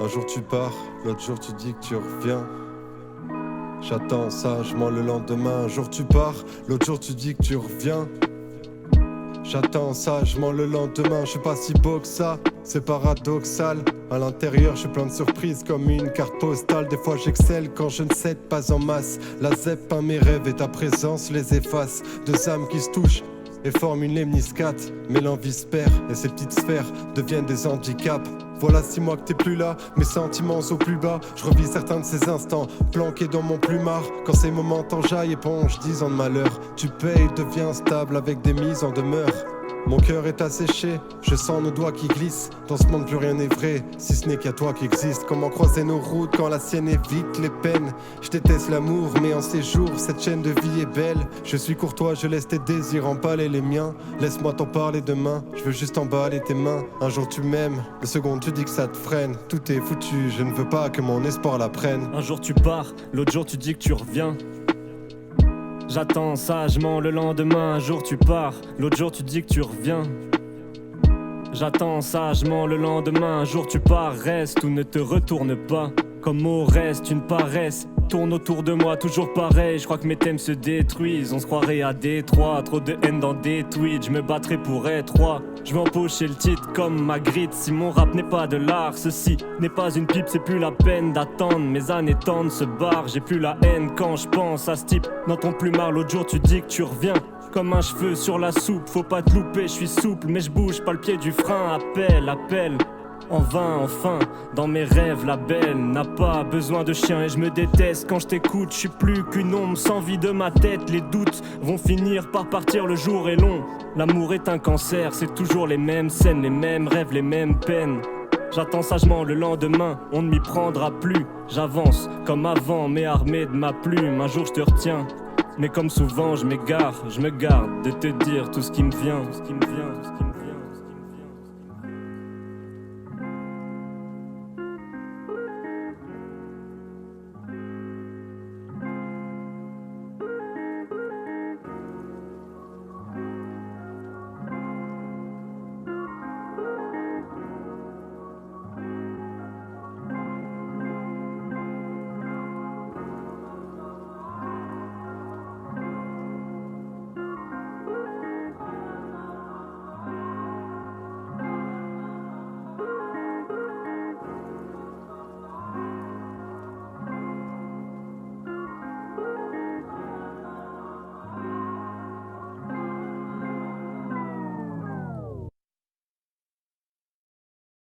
Un jour tu pars, l'autre jour tu dis que tu reviens. J'attends sagement le lendemain. Un jour tu pars, l'autre jour tu dis que tu reviens. J'attends sagement le lendemain. Je suis pas si beau que ça, c'est paradoxal. À l'intérieur, je suis plein de surprises comme une carte postale. Des fois j'excelle quand je ne cède pas en masse. La ZEP peint mes rêves et ta présence les efface. Deux âmes qui se touchent et forment une lemniscate. Mais l'envie se perd et ces petites sphères deviennent des handicaps. Voilà 6 mois que t'es plus là, mes sentiments au plus bas. Je revis certains de ces instants, planqués dans mon plumard. Quand ces moments t'enjaillent, éponge 10 ans de malheur. Tu payes, deviens stable avec des mises en demeure. Mon cœur est asséché, je sens nos doigts qui glissent. Dans ce monde plus rien n'est vrai, si ce n'est qu'à toi qui existe. Comment croiser nos routes quand la sienne évite les peines. Je déteste l'amour, mais en ces jours, cette chaîne de vie est belle. Je suis courtois, je laisse tes désirs emballer les miens. Laisse-moi t'en parler demain, je veux juste emballer tes mains. Un jour tu m'aimes, le second tu dis que ça te freine. Tout est foutu, je ne veux pas que mon espoir la prenne. Un jour tu pars, l'autre jour tu dis que tu reviens. J'attends sagement le lendemain. Un jour tu pars, l'autre jour tu dis que tu reviens. J'attends sagement le lendemain. Un jour tu pars, reste ou ne te retourne pas. Comme au reste, une paresse tourne autour de moi, toujours pareil. Je crois que mes thèmes se détruisent. On se croirait à Détroit, trop de haine dans des tweets. Je me battrai pour être roi. Je vais empocher le titre comme Magritte. Si mon rap n'est pas de l'art, ceci n'est pas une pipe. C'est plus la peine d'attendre. Mes années tendent se barrent. J'ai plus la haine quand je pense à ce type. N'entends plus marre, l'autre jour tu dis que tu reviens. Comme un cheveu sur la soupe, faut pas te louper. Je suis souple mais je bouge pas le pied du frein. Appel. En vain, enfin, dans mes rêves, la belle n'a pas besoin de chien. Et je me déteste quand je t'écoute, je suis plus qu'une ombre sans vie de ma tête. Les doutes vont finir par partir, le jour est long. L'amour est un cancer, c'est toujours les mêmes scènes, les mêmes rêves, les mêmes peines. J'attends sagement le lendemain, on ne m'y prendra plus. J'avance comme avant, mais armé de ma plume. Un jour je te retiens, mais comme souvent je m'égare, je me garde de te dire tout ce qui me vient.